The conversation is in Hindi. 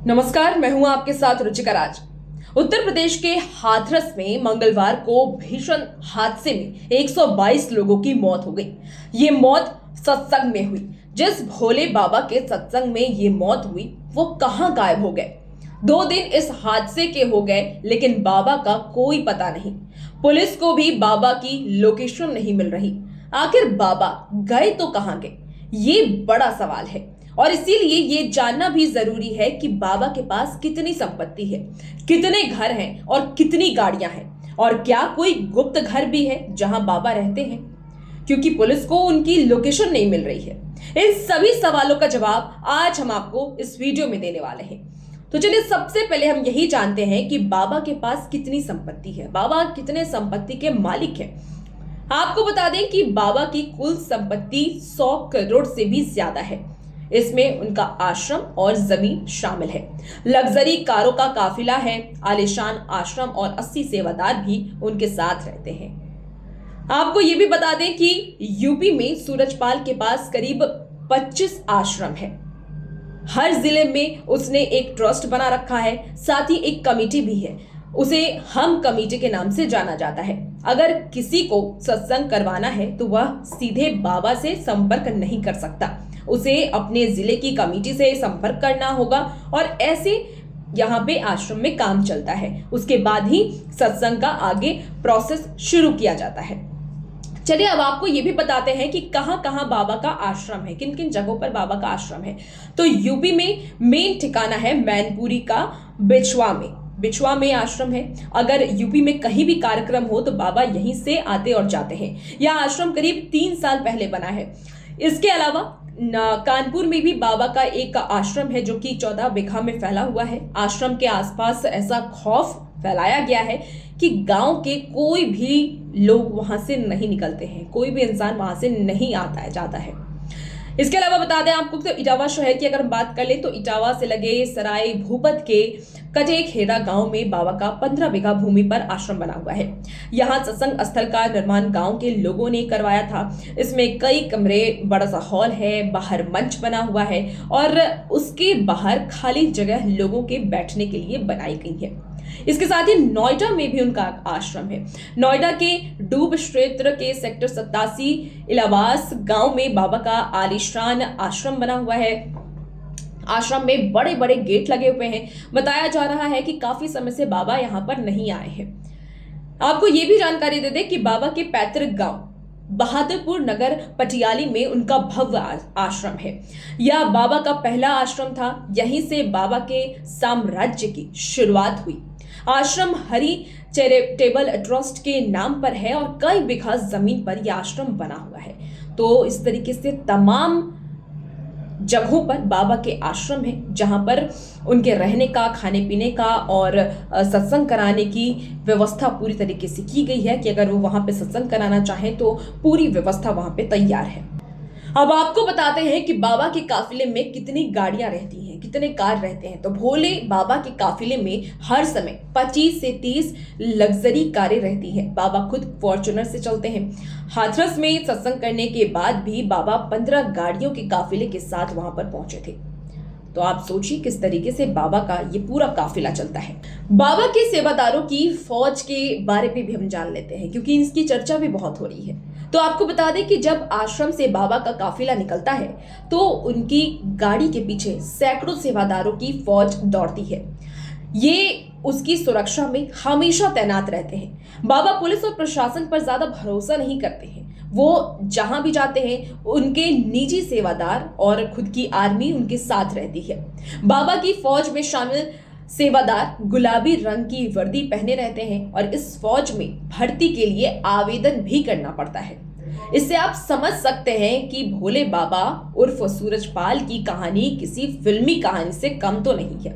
नमस्कार, मैं हूं आपके साथ रुचिका राज। उत्तर प्रदेश के हाथरस में मंगलवार को भीषण हादसे में 122 लोगों की मौत हो गई। ये मौत सत्संग में हुई। जिस भोले बाबा के सत्संग में ये मौत हुई वो कहां गायब हो गए। 2 दिन इस हादसे के हो गए, लेकिन बाबा का कोई पता नहीं। पुलिस को भी बाबा की लोकेशन नहीं मिल रही। आखिर बाबा गए तो कहां गए, ये बड़ा सवाल है। और इसीलिए ये जानना भी जरूरी है कि बाबा के पास कितनी संपत्ति है, कितने घर हैं और कितनी गाड़ियां हैं, और क्या कोई गुप्त घर भी है जहां बाबा रहते हैं, क्योंकि पुलिस को उनकी लोकेशन नहीं मिल रही है। इन सभी सवालों का जवाब आज हम आपको इस वीडियो में देने वाले हैं। तो चलिए सबसे पहले हम यही जानते हैं कि बाबा के पास कितनी संपत्ति है, बाबा कितने संपत्ति के मालिक हैं। आपको बता दें कि बाबा की कुल संपत्ति 100 करोड़ से भी ज्यादा है। इसमें उनका आश्रम और जमीन शामिल है। लग्जरी कारों का काफिला है, आलीशान आश्रम और 80 सेवादार भी उनके साथ रहते हैं। आपको यह भी बता दें कि यूपी में सूरजपाल के पास करीब 25 आश्रम है। हर जिले में उसने एक ट्रस्ट बना रखा है, साथ ही एक कमेटी भी है। उसे हम कमेटी के नाम से जाना जाता है। अगर किसी को सत्संग करवाना है तो वह सीधे बाबा से संपर्क नहीं कर सकता, उसे अपने जिले की कमेटी से संपर्क करना होगा और ऐसे यहाँ पे आश्रम में काम चलता है। उसके बाद ही सत्संग का आगे प्रोसेस शुरू किया जाता है। चलिए अब आपको ये भी बताते हैं कि कहां कहां बाबा का आश्रम है, किन किन जगहों पर बाबा का आश्रम है। तो यूपी में मेन ठिकाना है मैनपुरी का बिछवा में आश्रम है। अगर यूपी में कहीं भी कार्यक्रम हो तो बाबा यहीं से आते और जाते हैं। यह आश्रम करीब 3 साल पहले बना है। इसके अलावा कानपुर में भी बाबा का एक आश्रम है जो कि 14 बीघा में फैला हुआ है। आश्रम के आसपास ऐसा खौफ फैलाया गया है कि गांव के कोई भी लोग वहां से नहीं निकलते हैं, कोई भी इंसान वहां से नहीं आता है जाता है। इसके अलावा बता दें आपको तो इटावा शहर की अगर हम बात कर ले तो इटावा से लगे सराय भूपत के कटेखेड़ा गांव में बाबा का 15 बीघा भूमि पर आश्रम बना हुआ है। यहां सत्संग स्थल का निर्माण गांव के लोगों ने करवाया था। इसमें कई कमरे, बड़ा सा हॉल है, बाहर मंच बना हुआ है और उसके बाहर खाली जगह लोगों के बैठने के लिए बनाई गई है। इसके साथ ही नोएडा में भी उनका आश्रम है। नोएडा के डूब क्षेत्र के सेक्टर 87 इलावास गांव में बाबा का आलीशान आश्रम बना हुआ है। आश्रम में बड़े बड़े गेट लगे हुए हैं। बताया जा रहा है कि काफी समय से बाबा यहां पर नहीं आए हैं। आपको यह भी जानकारी दे दें कि बाबा के पैतृक गांव बहादुरपुर नगर पटियाली में उनका भव्य आश्रम है। यह बाबा का पहला आश्रम था। यहीं से बाबा के साम्राज्य की शुरुआत हुई। आश्रम हरि चैरिटेबल ट्रस्ट के नाम पर है और कई बीघा जमीन पर यह आश्रम बना हुआ है। तो इस तरीके से तमाम जगहों पर बाबा के आश्रम है, जहां पर उनके रहने का, खाने पीने का और सत्संग कराने की व्यवस्था पूरी तरीके से की गई है कि अगर वो वहां पे सत्संग कराना चाहें तो पूरी व्यवस्था वहां पे तैयार है। अब आपको बताते हैं कि बाबा के काफिले में कितनी गाड़ियां रहती हैं, कितने कार रहते हैं। तो भोले बाबा के काफिले में हर समय 25 से 30 लग्जरी कारें रहती हैं। बाबा खुद फॉर्च्यूनर से चलते हैं। हाथरस में सत्संग करने के बाद भी बाबा 15 गाड़ियों के काफिले के साथ वहां पर पहुंचे थे। तो आप सोचिए किस तरीके से बाबा का ये पूरा काफिला चलता है। बाबा के सेवादारों की फौज के बारे में भी हम जान लेते हैं, क्योंकि इसकी चर्चा भी बहुत हो रही है। तो आपको बता दें कि जब आश्रम से बाबा का काफिला निकलता है तो उनकी गाड़ी के पीछे सैकड़ों सेवादारों की फौज दौड़ती है। ये उसकी सुरक्षा में हमेशा तैनात रहते हैं। बाबा पुलिस और प्रशासन पर ज्यादा भरोसा नहीं करते हैं। वो जहां भी जाते हैं उनके निजी सेवादार और खुद की आर्मी उनके साथ रहती है। बाबा की फौज में शामिल सेवादार गुलाबी रंग की वर्दी पहने रहते हैं और इस फौज में भर्ती के लिए आवेदन भी करना पड़ता है। इससे आप समझ सकते हैं कि भोले बाबा उर्फ सूरजपाल की कहानी किसी फिल्मी कहानी से कम तो नहीं है।